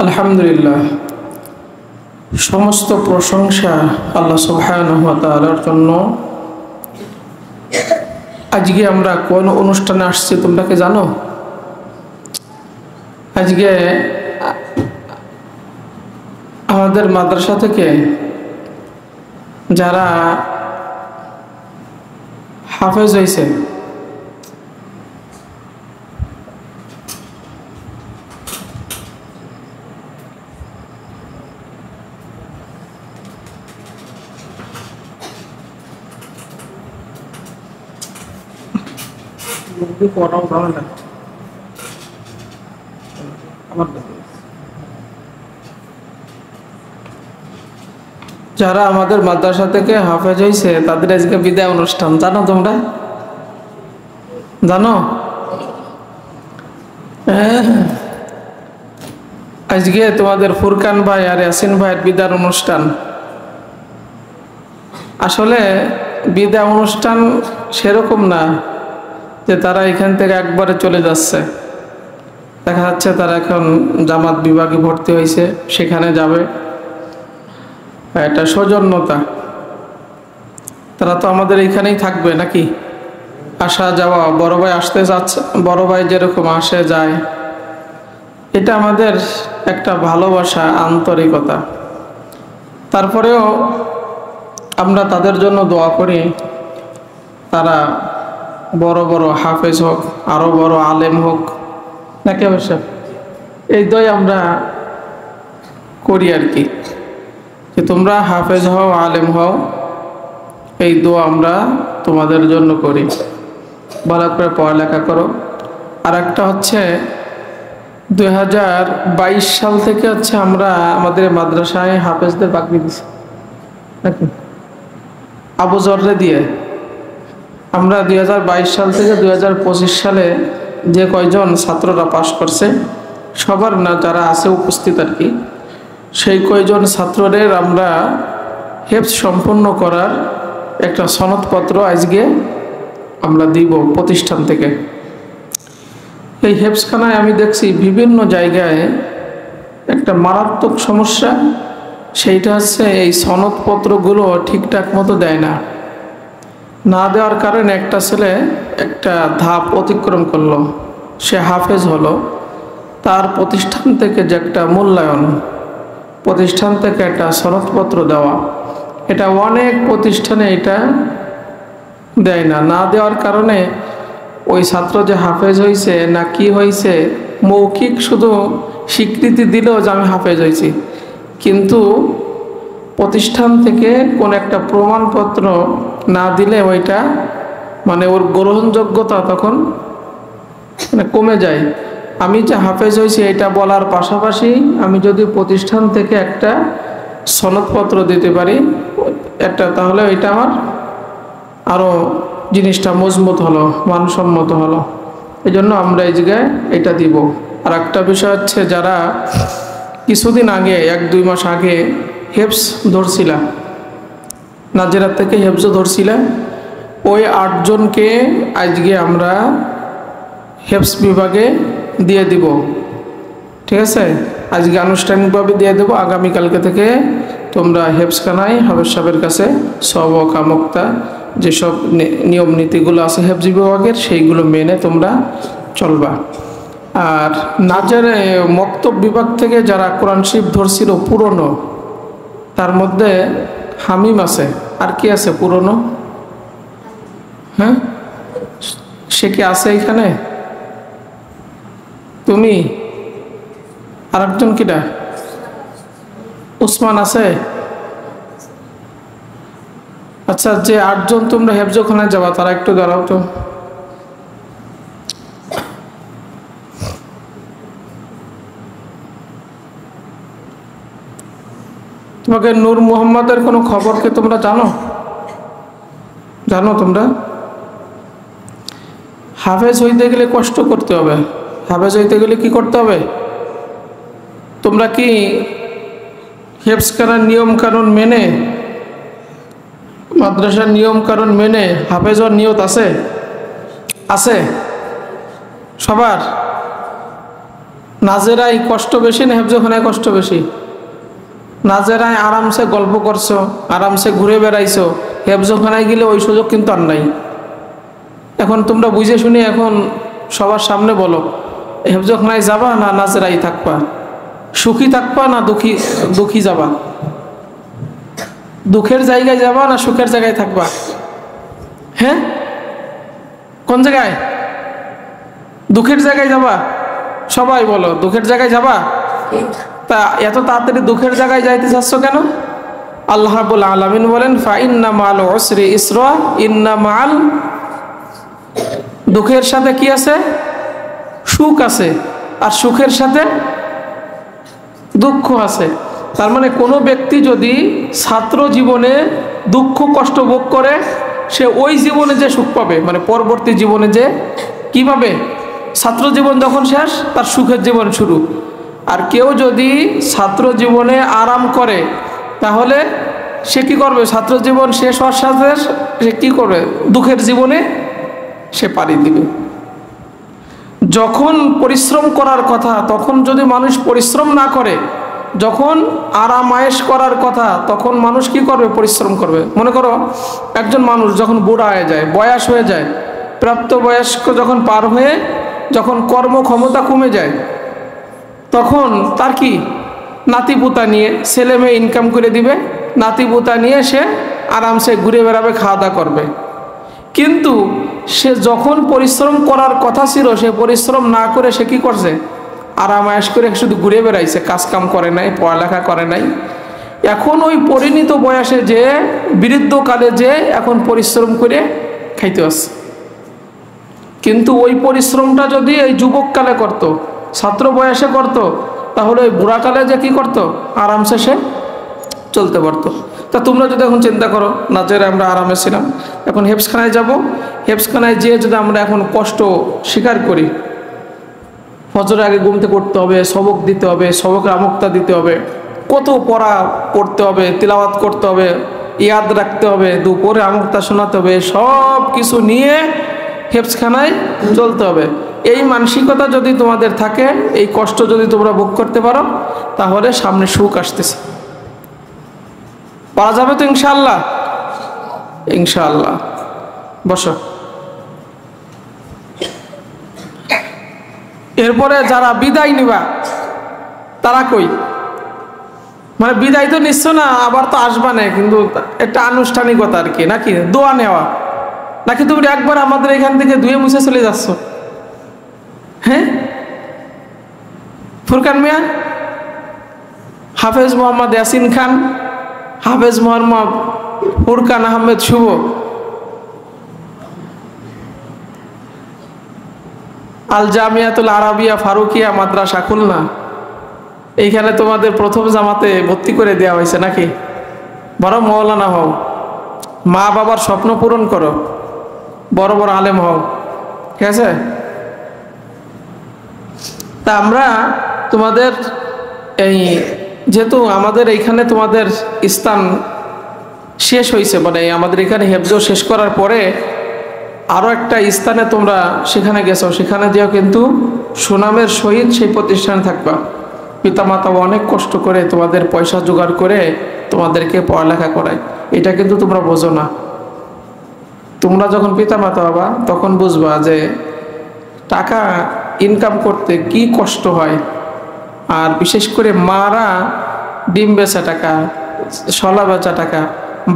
আলহামদুলিল্লাহ, সমস্ত প্রশংসা আল্লাহ সুবহানাহু ওয়া তাআলার জন্য। আজকে আমরা কোন অনুষ্ঠানে আসছি তোমরা কি জানো? আজকে আমাদের মাদ্রাসা থেকে যারা হাফেজ হয়েছে, যারা আমাদের মাদ্রাসা থেকে হাফেজ হয়েছে তাদের আজকে বিদায় অনুষ্ঠান। জানো তোমরা? জানো? আজকে তোমাদের ফুরকান ভাই আর ইয়াসিন ভাইয়ের বিদায় অনুষ্ঠান। আসলে বিদায় অনুষ্ঠান সেরকম না যে তারা এখান থেকে একবারে চলে যাচ্ছে। দেখা যাচ্ছে তারা এখন জামাত বিভাগে ভর্তি হয়েছে, সেখানে যাবে। এটা সৌজন্যতা। তারা তো আমাদের এইখানেই থাকবে নাকি? আসা যাওয়া, বড় ভাই আসতে যাচ্ছে, বড় ভাই যেরকম আসে যায়, এটা আমাদের একটা ভালোবাসা, আন্তরিকতা। তারপরেও আমরা তাদের জন্য দোয়া করি, তারা বড় বড় হাফেজ হোক, আরো বড় আলেম হোক নাকি অবশ্য। এই দোয়া আমরা করি আর কি, যে তোমরা হাফেজ হও, আলেম হও, এই দোয়া আমরা তোমাদের জন্য করি। ভালো করে পড়ালেখা করো। আর একটা হচ্ছে 2022 সাল থেকে হচ্ছে আমরা আমাদের মাদ্রাসায় হাফেজদের পাকড়ি দিছি নাকি আবু জররে দিয়ে। আমরা 2022 সাল থেকে 2025 সালে যে কয়জন ছাত্ররা পাশ করছে, সবার না যারা আছে উপস্থিত আর কি, সেই কয়জন ছাত্রদের আমরা হেফজ সম্পন্ন করার একটা সনদপত্র আজকে আমরা দিব প্রতিষ্ঠান থেকে। এই হেফজখানায় আমি দেখছি বিভিন্ন জায়গায় একটা মারাত্মক সমস্যা, সেইটা হচ্ছে এই সনদপত্রগুলো ঠিকঠাক মতো দেয় না। না দেওয়ার কারণে একটা ছেলে একটা ধাপ অতিক্রম করলো, সে হাফেজ হলো, তার প্রতিষ্ঠান থেকে যে একটা মূল্যায়ন, প্রতিষ্ঠান থেকে একটা সনদপত্র দেওয়া, এটা অনেক প্রতিষ্ঠানে এটা দেয় না। না দেওয়ার কারণে ওই ছাত্র যে হাফেজ হয়েছে না কি হয়েছে, মৌখিক শুধু স্বীকৃতি দিলেও যে আমি হাফেজ হয়েছি, কিন্তু প্রতিষ্ঠান থেকে কোন একটা প্রমাণপত্র না দিলে ওইটা মানে ওর গ্রহণযোগ্যতা তখন মানে কমে যায়। আমি যে হাফেজ হয়েছি এটা বলার পাশাপাশি আমি যদি প্রতিষ্ঠান থেকে একটা সনদপত্র দিতে পারি একটা, তাহলে এটা আমার আরও জিনিসটা মজবুত হলো, মানসম্মত হলো। এই জন্য আমরা এই জায়গায় এটা দিব। আর একটা বিষয় হচ্ছে, যারা কিছুদিন আগে 1-2 মাস আগে হেফজ ধরছিলাম, নাজেরার থেকে হেফজ ধরছিলাম, ওই 8 জনকে আজকে আমরা হেফজ বিভাগে দিয়ে দিব। ঠিক আছে, আজকে আনুষ্ঠানিকভাবে দিয়ে দেবো। আগামীকালকে থেকে তোমরা হেফজখানায় হাফেজ সাহেবের কাছে সবকা মুক্তা যেসব নিয়ম নীতিগুলো আছে হেফজ বিভাগের, সেইগুলো মেনে তোমরা চলবা। আর নাজের মক্তব বিভাগ থেকে যারা কোরআন শরীফ ধরছিল পুরনো, তার মধ্যে হামিম আছে, আর কি আছে পুরনো? হ্যাঁ, সে কি আছে এখানে? তুমি আর একজন কিটা? উসমান আছে। আচ্ছা, যে 8 জন তোমরা হেফজখানায় যাবা তারা একটু দাঁড়াও তো। তোমাকে নূর মোহাম্মদের কোনো খবরকে তোমরা জানো? জানো তোমরা? হাফেজ হইতে গেলে কষ্ট করতে হবে। হাফেজ হইতে গেলে কি করতে হবে? তোমরা কি হেফজখানার নিয়ম কানুন মেনে, মাদ্রাসার নিয়ম কানুন মেনে হাফেজ হওয়ার নিয়ত আছে? আছে সবার? নাজেরাই কষ্ট বেশি না হেফজোখানায় কষ্ট বেশি? নাজেরায় আরামসে গল্প করছো, আরামসে ঘুরে বেড়াইছো, হেফজোখানায় গেলে ওই সুযোগ কিন্তু আর নাই। এখন তোমরা বুঝে শুনে এখন সবার সামনে বলো, হেফজোখানায় যাবা না নাজেরাই থাকবা? সুখী থাকবা না দুঃখী যাবা? দুঃখের জায়গায় যাবা না সুখের জায়গায় থাকবা? হ্যাঁ, কোন জায়গায়? দুঃখের জায়গায় যাবা? সবাই বলো, দুঃখের জায়গায় যাবা? তা এত তাড়াতাড়ি দুঃখের জায়গায় যাইতে চাচ্ছ কেন? আল্লাহ রাব্বুল আলামিন বলেন, ফাইন্না মাল উসরি ইসরা, ইন্না মাল, দুঃখের সাথে কি আছে? সুখ আছে, আর সুখের সাথে দুঃখ আছে। তার মানে কোনো ব্যক্তি যদি ছাত্র জীবনে দুঃখ কষ্ট ভোগ করে, সে ওই জীবনে যে সুখ পাবে, মানে পরবর্তী জীবনে যে কি পাবে? ছাত্র জীবন যখন শেষ, তার সুখের জীবন শুরু। আর কেউ যদি ছাত্র জীবনে আরাম করে, তাহলে সে কি করবে? ছাত্র জীবন শেষ হওয়ার সাথে সে কি করবে? দুঃখের জীবনে সে পাড়ি দিবে। যখন পরিশ্রম করার কথা, তখন যদি মানুষ পরিশ্রম না করে, যখন আরাম আয়েশ করার কথা, তখন মানুষ কি করবে? পরিশ্রম করবে। মনে করো একজন মানুষ যখন বুড়া হয়ে যায়, বয়স হয়ে যায়, প্রাপ্তবয়স্ক যখন পার হয়ে যখন কর্মক্ষমতা কমে যায়, তখন তার কি? নাতিপুতা নিয়ে, ছেলে মেয়ে ইনকাম করে দিবে, নাতিপুতা নিয়ে সে আরামসে ঘুরে বেড়াবে, খাওয়া দাওয়া করবে। কিন্তু সে যখন পরিশ্রম করার কথা ছিল, সে পরিশ্রম না করে সে কি করছে? আরাম আয়েশ করে শুধু ঘুরে বেড়াইছে, কাজ কাম করে নাই, পড়ালেখা করে নাই। এখন ওই পরিণত বয়সে যে, বৃদ্ধকালে যে এখন পরিশ্রম করে খাইতে আসছে। কিন্তু ওই পরিশ্রমটা যদি এই যুবককালে করত, ছাত্র বয়সে করত, তাহলে ওই বুড়াকালে যে কি করত? আরামসে সে চলতে পারতো। তা তোমরা যদি এখন চিন্তা করো, নাজেরে আমরা আরামে ছিলাম, এখন হেফজখানায় যাব, হেফজখানায় যেয়ে যদি আমরা এখন কষ্ট স্বীকার করি, ফজরের আগে ঘুম থেকে উঠতে হবে, সবক দিতে হবে, সবকের আমুক্তা দিতে হবে, কত পড়া পড়তে হবে, তিলাওয়াত করতে হবে, ইয়াদ রাখতে হবে, দুপুরে আমুক্তা শোনাতে হবে, সব কিছু নিয়ে হেফজখানায় চলতে হবে। এই মানসিকতা যদি তোমাদের থাকে, এই কষ্ট যদি তোমরা ভোগ করতে পারো, তাহলে সামনে সুখ আসতেছে। পারা যাবে তো ইনশাআল্লাহ? ইনশাআল্লাহ। বসো। এরপরে যারা বিদায় নিবা, তারা কই? মানে বিদায় তো নিচ্ছ না, আবার তো আসবা না, কিন্তু একটা আনুষ্ঠানিকতা আর কি, নাকি দোয়া নেওয়া, নাকি তুমি একবার আমাদের এখান থেকে ধুয়ে মুছে চলে যাচ্ছ? হ্যাঁ, ফুরকান মিয়া, হাফেজ মোহাম্মদ ইয়াসিন খান, হাফেজ মোহাম্মদ ফুরকান আহমেদ শুভ, আল জামিয়াতুল আরাবিয়া ফারুকিয়া মাদ্রাসা খুলনা, এইখানে তোমাদের প্রথম জামাতে ভর্তি করে দেওয়া হয়েছে নাকি? বড় মৌলানা হও, মা বাবার স্বপ্ন পূরণ করো, বড় বড় আলেম হও, ঠিক আছে? তা আমরা তোমাদের এই, যেহেতু আমাদের এইখানে তোমাদের স্থান শেষ হয়েছে, মানে আমাদের এখানে হেফজ শেষ করার পরে আরও একটা স্থানে তোমরা সেখানে গেছো, সেখানে যেও কিন্তু সুনামের সহিত সেই প্রতিষ্ঠানে থাকবা। পিতামাতাও অনেক কষ্ট করে তোমাদের পয়সা জোগাড় করে তোমাদেরকে পড়ালেখা করায়, এটা কিন্তু তোমরা বোঝো না। তোমরা যখন পিতামাতা হবা, তখন বুঝবা যে টাকা ইনকাম করতে কি কষ্ট হয়। আর বিশেষ করে মারা ডিম বেচা টাকা, শলা বেচা টাকা,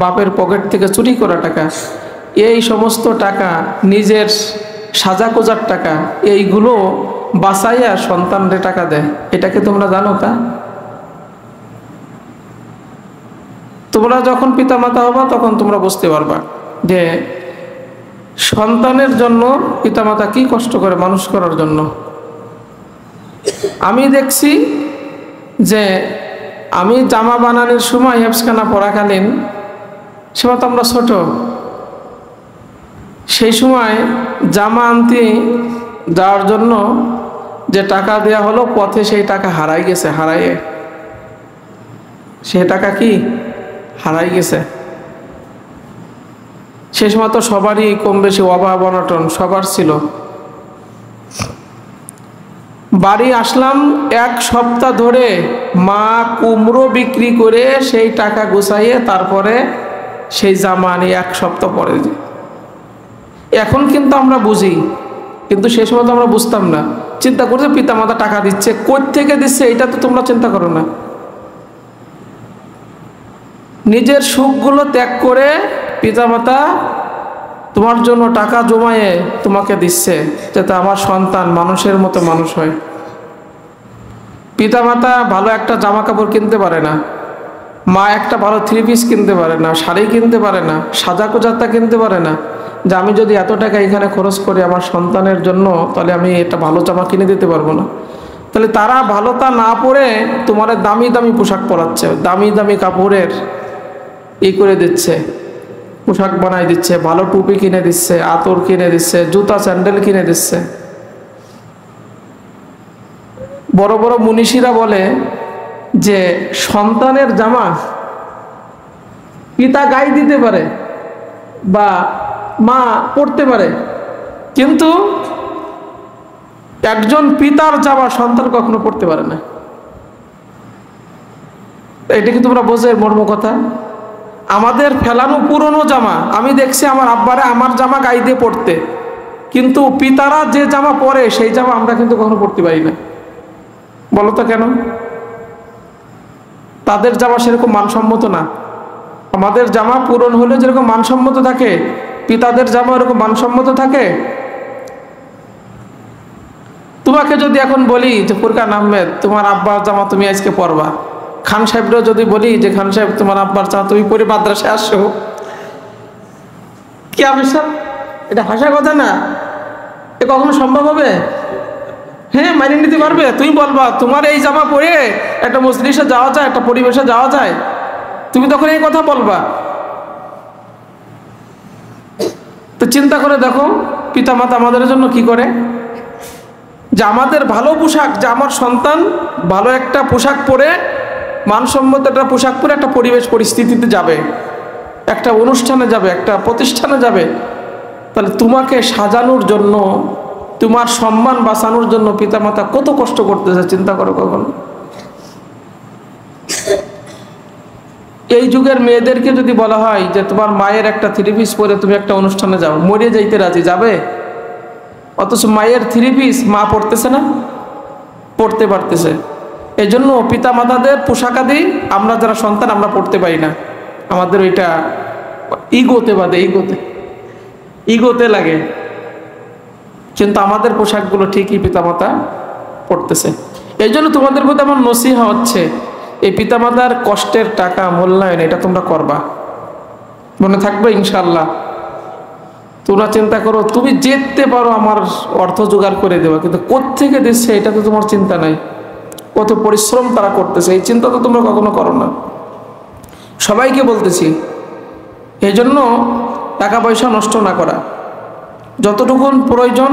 বাপের পকেট থেকে চুরি করা টাকা, এই সমস্ত টাকা, নিজের সাজা কোজার টাকা, এইগুলো বাঁচাইয়া সন্তানদের টাকা দেয়। এটাকে তোমরা জানো? তা তোমরা যখন পিতামাতা হবা, তখন তোমরা বুঝতে পারবা যে সন্তানের জন্য পিতামাতা কি কষ্ট করে মানুষ করার জন্য। আমি দেখছি যে আমি জামা বানানোর সময় হেফজখানা পড়াকালীন, সেটা তো আমরা ছোট, সেই সময় জামা আনতে যাওয়ার জন্য যে টাকা দেয়া হলো, পথে সেই টাকা হারাই গেছে, হারাইয়ে সে টাকা কি হারাই গেছে। সে সময় তো সবারই কম বেশি অভাব অনটন সবার ছিল। বাড়ি আসলাম, 1 সপ্তাহ ধরে মা কুমড়ো বিক্রি করে সেই টাকা গুছাইয়ে তারপরে সেই জামা নিয়ে 1 সপ্তাহ পরে। এখন কিন্তু আমরা বুঝি, কিন্তু সেই সময় তো আমরা বুঝতাম না। চিন্তা করছে পিতামাতা টাকা দিচ্ছে, কই থেকে দিচ্ছে এটা তো তোমরা চিন্তা করো না। নিজের সুখগুলো ত্যাগ করে পিতামাতা তোমার জন্য টাকা জমায়ে তোমাকে দিচ্ছে, যাতে আমার সন্তান মানুষের মতো মানুষ হয়। পিতামাতা ভালো একটা জামা কাপড় কিনতে পারে না, মা একটা ভালো 3 পিস কিনতে পারে না, শাড়ি কিনতে পারে না, সাজা কোজাতা কিনতে পারে না, যে আমি যদি এত টাকা এখানে খরচ করি আমার সন্তানের জন্য, তাহলে আমি এটা ভালো জামা কিনে দিতে পারবো না। তাহলে তারা ভালোটা না পরে তোমার দামি দামি পোশাক পরাচ্ছে, দামি দামি কাপড়ের করে দিচ্ছে, পোশাক বানাই দিচ্ছে, ভালো টুপি কিনে দিচ্ছে, আতর কিনে দিচ্ছে, জুতা স্যান্ডেল কিনে দিচ্ছে। বড় বড় মনীষীরা বলে যে সন্তানের জামা পিতা গায়ে দিতে পারে বা মা পড়তে পারে, কিন্তু একজন পিতার জামা সন্তান কখনো পড়তে পারে না। এটা কি তোমরা বোঝো মর্ম কথা? আমাদের ফেলানো পুরনো জামা আমি দেখছি আমার আব্বারে আমার জামা গায়ে দিয়ে পড়তে, কিন্তু পিতারা যে জামা পরে সেই জামা আমরা কিন্তু কখনো পড়তে পারি না। বলো তো কেন? তাদের জামা সেরকম মানসম্মত না। আমাদের জামা পূরণ হলে যেরকম মানসম্মত থাকে, পিতাদের জামা এরকম মানসম্মত থাকে? তোমাকে যদি এখন বলি যে ফুরকান আহমেদ তোমার আব্বার জামা তুমি আজকে পরবা, খান সাহেবরা যদি বলি যে খান সাহেব তোমার আব্বার জামা তুমি পরে মাদ্রাসায় আসো, কি আবিষ্কার? এটা হাসার কথা না, এ কখনো সম্ভব হবে? হ্যাঁ, মানিয়ে নিতে পারবে? তুমি বলবা তোমার এই জামা পরে একটা মজলিসে যাওয়া যায়, একটা পরিবেশে যাওয়া যায়, তুমি তখন এই কথা বলবা? তো চিন্তা করে দেখো পিতামাতা আমাদের জন্য কি করে, যে আমাদের ভালো পোশাক, যে আমার সন্তান ভালো একটা পোশাক পরে মানসম্মত একটা পোশাক পরে একটা পরিবেশ পরিস্থিতিতে যাবে, একটা অনুষ্ঠানে যাবে, একটা প্রতিষ্ঠানে যাবে, তাহলে তোমাকে সাজানোর জন্য, তোমার সম্মান বাঁচানোর জন্য পিতামাতা কত কষ্ট করতেছে চিন্তা করো কখন। এই যুগের মেয়েদেরকে যদি বলা হয় যে তোমার মায়ের একটা 3 পিস পরে তুমি একটা অনুষ্ঠানে যাও, মরে যাইতে রাজি, যাবে? অথচ মায়ের 3 পিস মা পড়তেছে না, পড়তে পারতেছে। এই জন্য পিতামাতাদের পোশাকাদি আমরা যারা সন্তান আমরা পড়তে পারি না, আমাদের ওইটা ইগোতে বাদে, ইগোতে লাগে। কিন্তু আমাদের পোশাকগুলো ঠিকই পিতামাতা পড়তেছে। এই জন্য তোমাদের প্রতি আমার নসিহা হচ্ছে, এই পিতামাতার কষ্টের টাকা মূল্যায়ন এটা তোমরা করবা, মনে থাকবে ইনশাল্লাহ। তোমরা চিন্তা করো তুমি যেতে পারো আমার অর্থ জোগাড় করে দেওয়া, কিন্তু কোত্থেকে দিচ্ছে এটা তো তোমার চিন্তা নাই, কত পরিশ্রম তারা করতেছে এই চিন্তা তো তোমরা কখনো করো না। সবাইকে বলতেছি এই জন্য টাকা পয়সা নষ্ট না করা, যতটুকু প্রয়োজন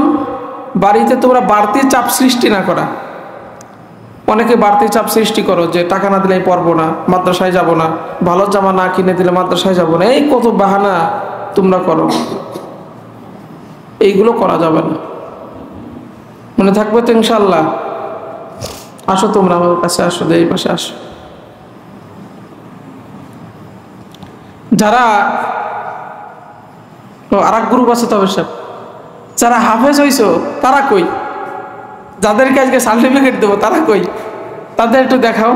বাড়িতে তোমরা বাড়তি চাপ সৃষ্টি না করা। অনেকে বাড়তি চাপ সৃষ্টি করো যে টাকা না দিলে পড়বো না, মাদ্রাসায় যাব না, ভালো জামা না কিনে দিলে মাদ্রাসায় যাব না, এই কত বাহানা তোমরা করো। এইগুলো করা যাবে না, মনে থাকবে তো ইনশাল্লাহ। আসো তোমরা আমার কাছে আসো, এই পাশে আসো। যারা আর এক গ্রুপ আছে তবে সব যারা হাফেজ হইছো তারা কই, যাদেরকে আজকে সার্টিফিকেট দেবো তারা কই, তাদের একটু দেখাও।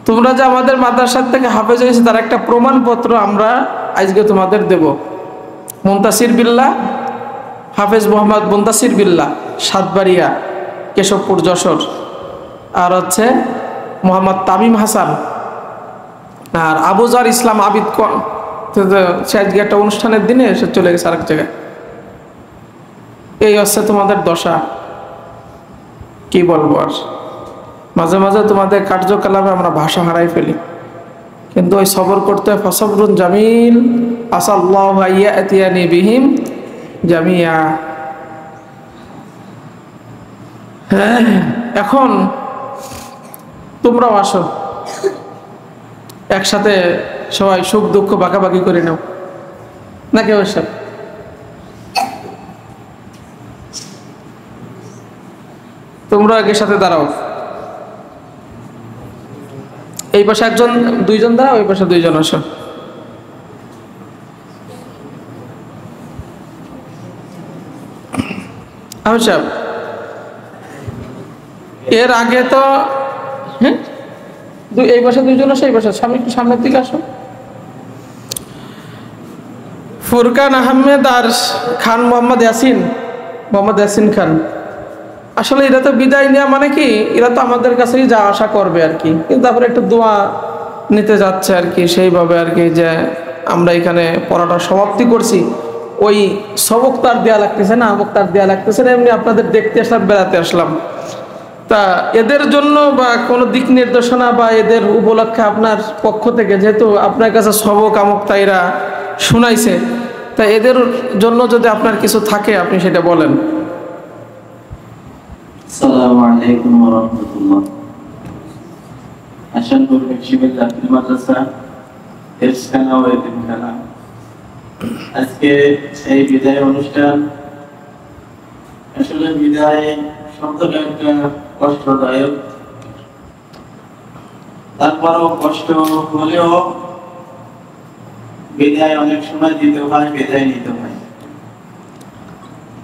তোমরা যে আমাদের মাদ্রাসা থেকে হাফেজ হয়েছে তার একটা প্রমাণপত্র আমরা আজকে তোমাদের দেব। মুনতাসির বিল্লাহ, হাফেজ মোহাম্মদ মুনতাসির বিল্লাহ, সাতবাড়িয়া, কেশবপুর, যশোর। আর হচ্ছে মোহাম্মদ তামিম হাসান, আর আবুজার ইসলাম আবিদ। সে আজকে একটা অনুষ্ঠানের দিনে সে চলে গেছে আরেক জায়গায়। এই হচ্ছে তোমাদের দশা, কি বলবো আর। মাঝে মাঝে তোমাদের কার্যকলাপে আমরা ভাষা হারাই ফেলি, কিন্তু ওই সবর করতে হয়। ফাসবরুন জামিল আসাল্লাহু আইয়াতিয়ানি বিহিম জামিয়া। এখন তোমরাও আসো, একসাথে সবাই সুখ দুঃখ ভাগাভাগি করে নাও নাকি অবশ্য তোমরা একের সাথে দাঁড়াও, এই পাশে একজন দুইজন দাঁড়াও, ওই পাশে দুইজন আসো। সাহেব এর আগে তো হ্যাঁ এই পাশে দুইজন আসো, এই পাশে সামনে একটু সামনের দিকে আসো। ফুরকান আহমেদ আর খান মোহাম্মদ ইয়াসিন খান, আসলে এরা তো বিদায় নেওয়া মানে কি, এরা তো আমাদের কাছেই যা আশা করবে আর কি, কিন্তু তারপরে একটু দোয়া নিতে যাচ্ছে আর কি, সেইভাবে আর কি যে আমরা এখানে পড়াটা সমাপ্তি করছি। ওই সবক তার দেয়া লাগতেছে না, আমক তার দেয়া লাগতেছে না, এমনি আপনাদের দেখতে আসলাম, বেড়াতে আসলাম। তা এদের জন্য বা কোনো দিক নির্দেশনা বা এদের উপলক্ষে আপনার পক্ষ থেকে, যেহেতু আপনার কাছে সবক আমক তাইরা শুনাইছে, তা এদের জন্য যদি আপনার কিছু থাকে আপনি সেটা বলেন। আসসালামু আলাইকুম ওয়া রাহমাতুল্লাহ। আশানপুর হিফজুল জাকির মাদ্রাসা এফসখানা ও এতিমখানা, আজকে এই বিদায় অনুষ্ঠান, আসলে বিদায় শব্দটা একটা কষ্টদায়ক, তারপরও কষ্ট হলেও বিদায় অনেক সময় দিতে হয়, বিদায় নিতে হয়।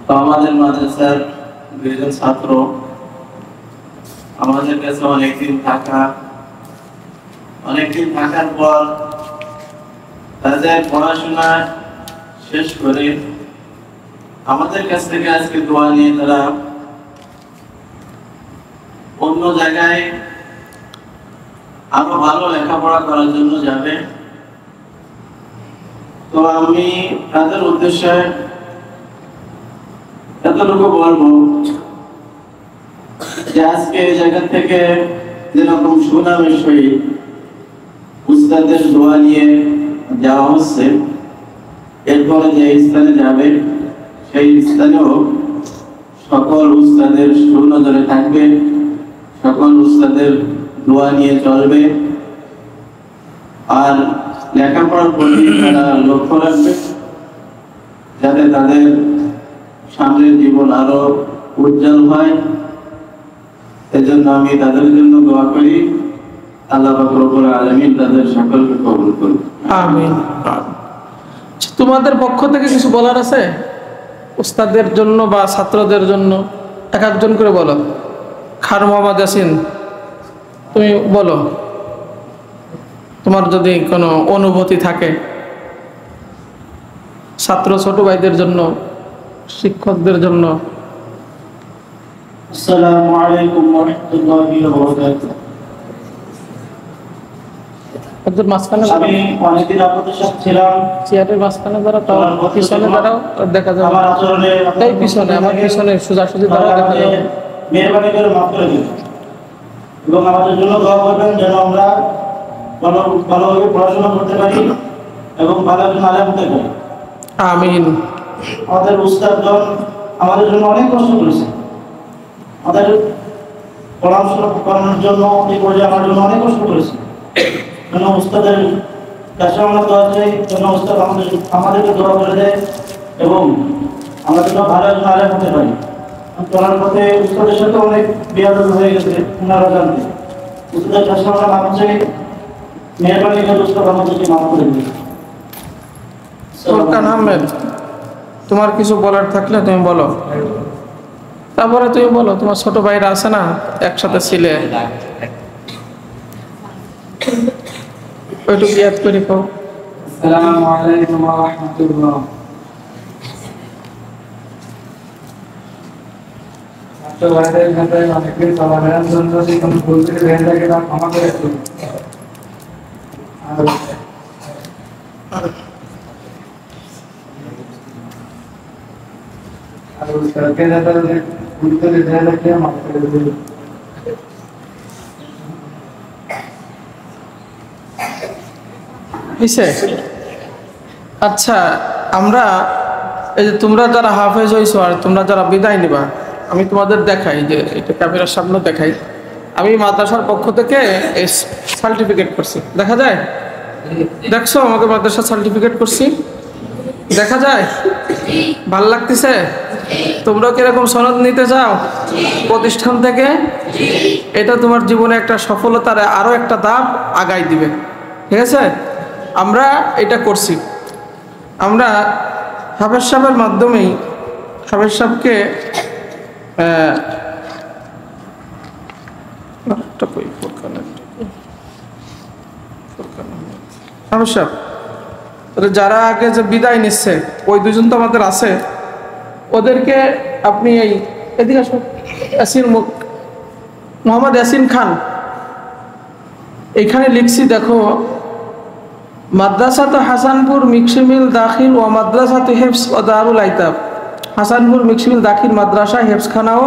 তো আমাদের মাদ্রাসার দুইজন ছাত্র আমাদের কাছে অনেকদিন থাকার পর তাদের পড়াশোনা শেষ করে আমাদের কাছ থেকে আজকে দোয়া নিয়ে তারা অন্য জায়গায় আরো ভালো লেখাপড়া করার জন্য যাবে। তো আমি তাদের উদ্দেশ্যে এতটুকু বলবো যে আজকে এই জায়গা থেকে যেরকম সুনামের সহিত উস্তাদের দোয়া নিয়ে যাওয়া হচ্ছে, এরপরে যে স্থানে যাবে সেই স্থানেও সকল উস্তাদের সুনজরে থাকবে, সকল উস্তাদের দোয়া নিয়ে চলবে, আর লেখাপড়ার প্রতি তারা লক্ষ্য রাখবে যাতে তাদের সামনের জীবন আরো উজ্জ্বল হয়। এজন্য আমি তাদের জন্য দোয়া করি, আল্লাহ পাক রব্বুল আলামিন তাদের সকলকে কবুল করুন, আমিন। তোমাদের পক্ষ থেকে কিছু বলার আছে উস্তাদের জন্য বা ছাত্রদের জন্য? এক একজন করে বলো। খান মোহাম্মদ ইয়াসিন, তুমি বলো তোমার যদি কোনো অনুভূতি থাকে, ছাত্র ছোট ভাইদের জন্য, শিক্ষকদের জন্য। আসসালামু আলাইকুম ওয়া রাহমাতুল্লাহি ওয়া বারাকাতুহু। একজন মাঝখানে, আমি অনেকদিন আপনাদের সাথে ছিলাম, চেয়ারের মাঝখানে দাঁড়াও, পিছনে দাঁড়াও, দেখা যাবে আমার আচরণে এই পিছনে, আমার পিছনে সোজাসুজি দাঁড়াও, দেখা যাবে। মেহরবানি করে মাফ করে দিন এবং আমাদের জন্য দোয়া করবেন যেন আমরা ভালোভাবে পড়াশোনা করতে পারি এবং ভালো একজন আলেম হতে পারি, আমিন। আমাদের উস্তাদগণ আমাদের জন্য অনেক কষ্ট করেছে, আমাদের পড়াশোনা করানোর জন্য এই পর্যায়ে আমার জন্য অনেক কষ্ট করেছে। যেন উস্তাদের কাছে আমরা দোয়া চাই, যেন উস্তাদ আমাদেরকে দোয়া করে দেয় এবং আমরা যেন ভালো একজন আলেম হতে পারি। চলার পথে উস্তাদের সাথে অনেক বিয়াদব হয়ে গেছে, ওনারা জানতে। উস্তাদের কাছে আমরা মাপ চাই, মেহরবানি করে উস্তাদ আমাদেরকে মাফ করে দিন। ফুরকান আহমেদ, তোমার কিছু বলার থাকলে তুমি বলো, তারপরে তুমি বলো। তোমার ছোট ভাইরা আছে না, একসাথে ছিলে, ওইটুকু ইয়াদ করে কও। আসসালামু আলাইকুম ওয়া রাহমাতুল্লাহ। তো ভাইদের সাথে অনেকদিন চলাফেরার জন্য যদি কোনো ভুল করে হয়ে থাকে তা ক্ষমা করে দিন। আর সরকে যাতে ভুল করে হয়ে থাকে মাফ করে দিন। আচ্ছা, আমরা এই যে তোমরা যারা হাফেজ হইছো আর তোমরা যারা বিদায় নিবা, আমি তোমাদের দেখাই, যে এটা ক্যামেরার সামনে দেখাই, আমি মাদ্রাসার পক্ষ থেকে এই সার্টিফিকেট করছি, দেখা যায় দেখছো আমাকে মাদ্রাসা সার্টিফিকেট করছি, দেখা যায়? ভাল লাগতেছে? তোমরা কিরকম সনদ নিতে চাও প্রতিষ্ঠান থেকে? এটা তোমার জীবনে একটা সফলতার আরো একটা ধাপ আগাই দিবে, ঠিক আছে? আমরা এটা করছি। আমরা হাফেজ সাহেবের মাধ্যমেই হাফেজ সাহেবকে হাফেজ সাহেব যারা আগে যে বিদায় নিচ্ছে ওই দুজন তো আমাদের আছে, ওদেরকে আপনি এই এদিকে আসুন, মোহাম্মদ ইয়াসিন খান, এখানে লিখছি দেখো, মাদ্রাসাত হাসানপুর মিক্সিমিল দাখিল ও মাদ্রাসাত হেফস ও দারুল আইতাব। হাসানপুর মিক্সিমিল দাখিল মাদ্রাসা, হেফসখানা ও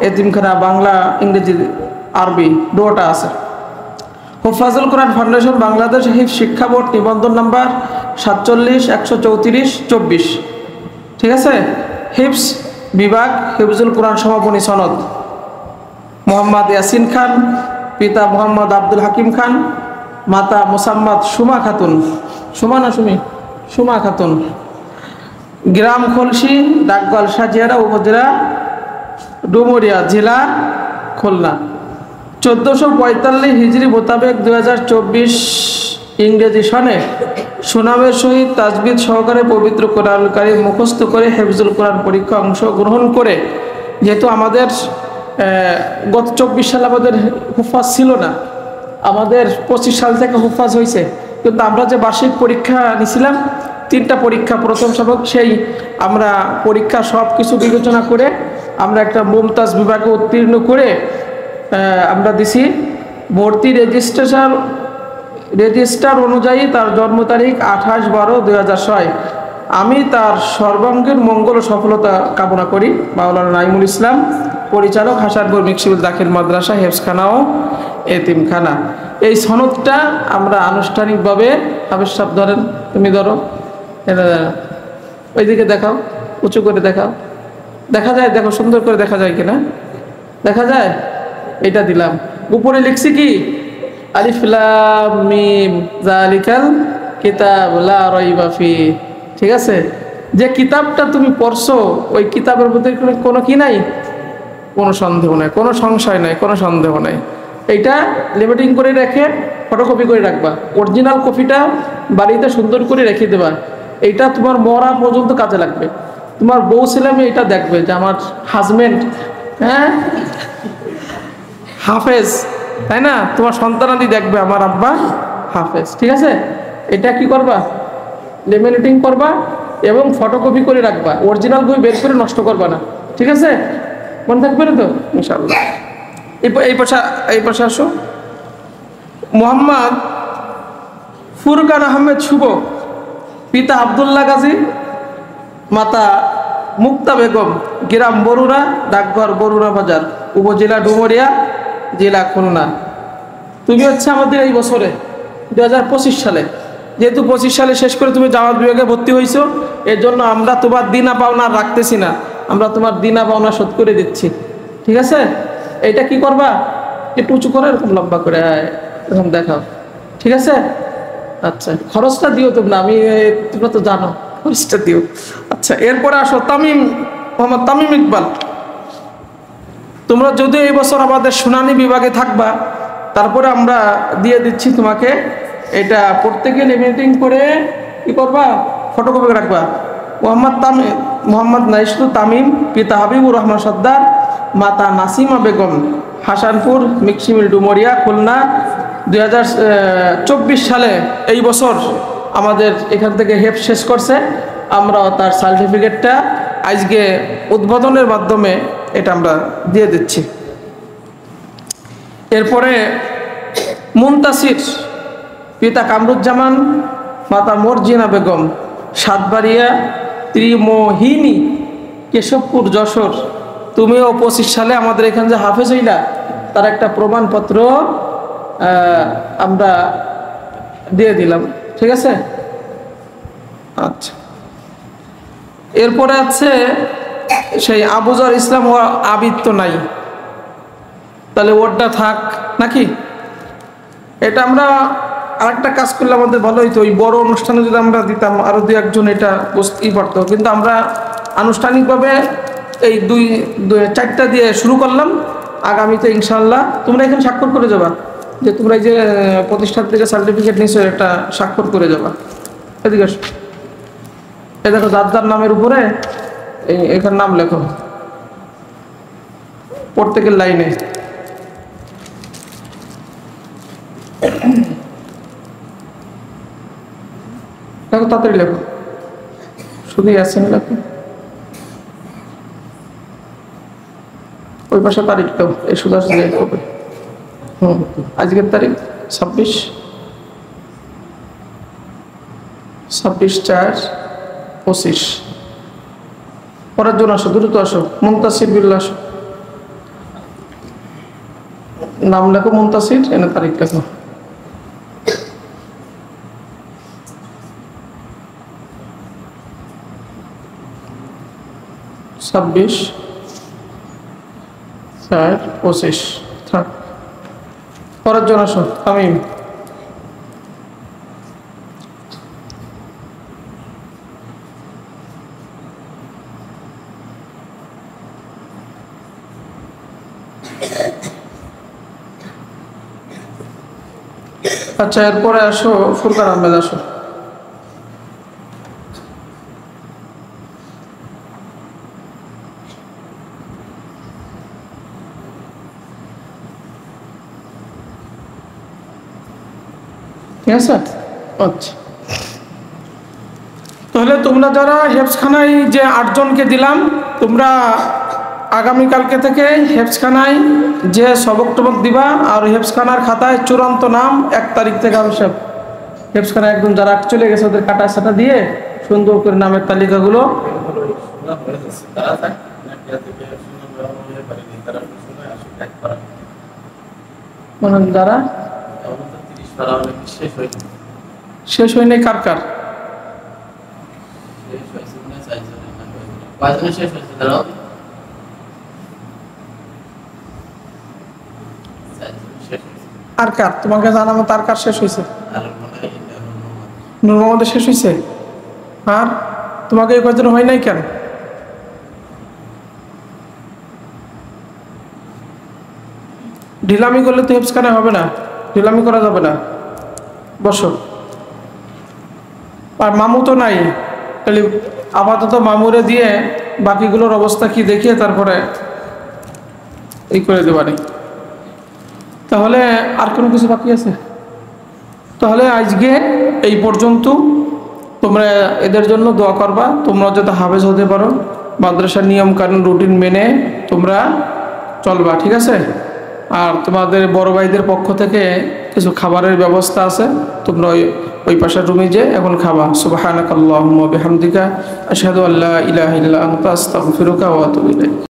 এতিমখানা, বাংলা ইংরেজি আরবি দুটোটা আছে। হুফাজুল কোরআন ফাউন্ডেশন বাংলাদেশ হিফজ শিক্ষা বোর্ড, নিবন্ধন নাম্বার 47-134-24, ঠিক আছে? হিফজ বিভাগ, হিফজুল কোরআন সমাপনী সনদ। মোহাম্মদ ইয়াসিন খান, পিতা মোহাম্মদ আব্দুল হাকিম খান, মাতা মোসাম্মদ সুমা খাতুন, সুমা না সুমি, সুমা খাতুন, গ্রাম খলসি, ডাকবাল সাজিয়ারা, উপজেলা ডুমুরিয়া, জেলা খুলনা। 1445 হিজরি মোতাবেক 2024 ইংরেজি সনে সুনামের সহিত তাজবিদ সহকারে পবিত্র কোরআন কারীম মুখস্থ করে হেফজুল কোরআন পরীক্ষা অংশগ্রহণ করে, যেহেতু আমাদের গত 24 সালে আমাদের হুফাজ ছিল না, আমাদের 25 সাল থেকে হুফাজ হয়েছে, কিন্তু আমরা যে বার্ষিক পরীক্ষা নিয়েছিলাম 3টা পরীক্ষা, প্রথম সবক, সেই আমরা পরীক্ষা সব কিছু বিবেচনা করে আমরা একটা মুমতাজ বিভাগে উত্তীর্ণ করে আমরা দিছি। ভর্তি রেজিস্টার অনুযায়ী তার জন্ম তারিখ 28/12/2006। আমি তার সর্বাঙ্গীন মঙ্গল ও সফলতা কামনা করি। মাওলানা নাইমুল ইসলাম, পরিচালক, হাসানপুর মিক্সিবুল দাখিল মাদ্রাসা, হেফসখানা ও এতিমখানা। এই সনদটা আমরা আনুষ্ঠানিকভাবে, হাফেজ সাহেব ধরেন, তুমি ধরো, ওইদিকে দেখাও, উঁচু করে দেখাও, দেখা যায়? দেখো সুন্দর করে দেখা যায় কিনা, দেখা যায়? এটা দিলাম। উপরে লিখছি কি, আলিফ লাম মিম যালিকাল কিতাব লা রাইবা ফি, ঠিক আছে? যে কিতাবটা তুমি পড়ছো ওই কিতাবের মধ্যে কোনো কি নাই, কোনো সন্দেহ নাই, কোনো সংশয় নাই, কোনো সন্দেহ নাই। এইটা লিমিটিং করে রেখে ফটোকপি করে রাখবা, অরিজিনাল কপিটা বাড়িতে সুন্দর করে রেখে দেবা। এইটা তোমার মরা পর্যন্ত কাজে লাগবে। তোমার বউ ছেলে মেয়ে এটা দেখবে যে আমার হাজবেন্ড হাফেজ, তাই না? তোমার সন্তানাদি দেখবে আমার আব্বা হাফেজ, ঠিক আছে? এটা কি করবা, লেমিনেটিং করবা এবং ফটোকপি করে রাখবা, অরিজিনাল বই বের করে নষ্ট করবা না, ঠিক আছে? মনে থাকবে না তো ইনশাআল্লাহ। এই পাশে আসো। মোহাম্মদ ফুরকান আহমেদ শুভ, পিতা আবদুল্লাহ গাজী, মাতা মুক্তা বেগম, গ্রাম বরুড়া, ডাকঘর বরুড়া বাজার, উপজেলা ডুমুরিয়া, জেলা খুলনা। তুমি হচ্ছে আমাদের এই বছরে 2025 সালে, যেহেতু 25 সালে শেষ করে তুমি জামাত বিভাগে ভর্তি হয়েছো, এর জন্য আমরা তোমার দিনা পাওনা রাখতেছি না, আমরা তোমার দিনা পাওনা শোধ করে দিচ্ছি, ঠিক আছে? এইটা কি করবা, একটু উঁচু করে এরকম লম্বা করে এরকম দেখাও, ঠিক আছে? আচ্ছা, খরচটা দিও তোমরা, আমি তোমরা তো জানো, খরচটা দিও। আচ্ছা, এরপরে আসো তামিম, মোহাম্মদ তামিম ইকবাল। তোমরা যদি এই বছর আমাদের শুনানি বিভাগে থাকবা, তারপরে আমরা দিয়ে দিচ্ছি তোমাকে, এটা প্রত্যেকে লিমিটিং করে কি করবা, ফটোকপি রাখবা। মোহাম্মদ নাইসুল তামিম, পিতা হাবিবুর রহমান সর্দার, মাতা নাসিমা বেগম, হাসানপুর মিক্সিমিল ডুমুরিয়া, খুলনা। 2024 সালে এই বছর আমাদের এখান থেকে হেফ শেষ করছে। আমরা তার সার্টিফিকেটটা আজকে উদ্বোধনের মাধ্যমে এটা আমরা দিয়ে দিচ্ছি। এরপরে মুনতাসির, পিতা কামরুজ্জামান, মাতা মর্জিনা বেগম, সাতবাড়িয়া ত্রিমোহিনী, কেশবপুর, যশোর। তুমিও 25 সালে আমাদের এখানে যে হাফেজ হইলা তার একটা প্রমাণপত্র আমরা দিয়ে দিলাম, ঠিক আছে? আচ্ছা, এরপরে আছে সেই আবুজার ইসলাম, ও আবিদ তো নাই, তাহলে ওরটা থাক নাকি? এটা আমরা আরেকটা কাজ করলে আমাদের ভালো হইতো, ওই বড় অনুষ্ঠানে যদি আমরা দিতাম আরো দুই একজন এটা বুঝতেই পারতো, কিন্তু আমরা আনুষ্ঠানিকভাবে এই চারটা দিয়ে শুরু করলাম। আগামীতে ইনশাআল্লাহ তোমরা এখানে স্বাক্ষর করে যাবা, যে তোমরা এই যে প্রতিষ্ঠান থেকে সার্টিফিকেট নিচ্ছ একটা স্বাক্ষর করে যাবা। এদিকে আসো, এই দেখো যার যার নামের উপরে এখানে নাম লেখো প্রত্যেকের লাইনে। দেখো তাড়াতাড়ি লেখো, শুধু ইয়াসিন লেখো। ওই পাশে তারিখ দাও, এই শুধু আসলে হবে। আজকের তারিখ 26/4/25। পরের জন্য আসো, দ্রুত আসো। মুনতাসির বিল্লাহ আসো, নাম লেখো মুনতাসির, এনে তারিখ লেখো। ছাব্বিশ 4/25। থাক, পরের জন আসো। তামিম, আচ্ছা এরপরে আসো ফুরকান আহমেদ আসো। ঠিক আছে, আচ্ছা তাহলে তোমরা যারা হেফজখানায় যে 8 জনকে দিলাম, তোমরা আগামীকালকে থেকে হেফজখানায় যে সবক টবক দিবা, আর হেফজখানার খাতায় চূড়ান্ত নাম 1 তারিখ থেকে সব হেফজখানায় একদম যারা চলে গেছে ওদের কাটা সাটা দিয়ে সুন্দর করে নামের তালিকাগুলো মানে যারা শেষ হয়নি। কার কার আর কার তোমাকে জানাবো, তার কার শেষ হয়েছে? নূর মোহাম্মদের শেষ হয়েছে। আর তোমাকে এই কয়জন হয় নাই কেন? ঢিলামি করলে তো হেফজখানে হবে না, ঢিলামি করা যাবে না। বসো। আর মামু তো নাই, তাহলে আপাতত মামুরে দিয়ে বাকিগুলোর অবস্থা কি দেখিয়ে তারপরে এই করে দেবানি। তাহলে আর কোনো কিছু বাকি আছে? তাহলে আজকে এই পর্যন্ত। তোমরা এদের জন্য দোয়া করবা, তোমরা যাতে হাফেজ হতে পারো, মাদ্রাসার নিয়ম কানুন রুটিন মেনে তোমরা চলবা, ঠিক আছে? আর তোমাদের বড় ভাইদের পক্ষ থেকে কিছু খাবারের ব্যবস্থা আছে, তোমরা ওই পাশের রুমে যে এখন খাবা। সুবহানাকাল্লাহুম্মা বিহামদিকা আশহাদু আল্লা ইলাহা ইল্লা আনতা আস্তাগফিরুকা ওয়া আতুবু ইলাইক।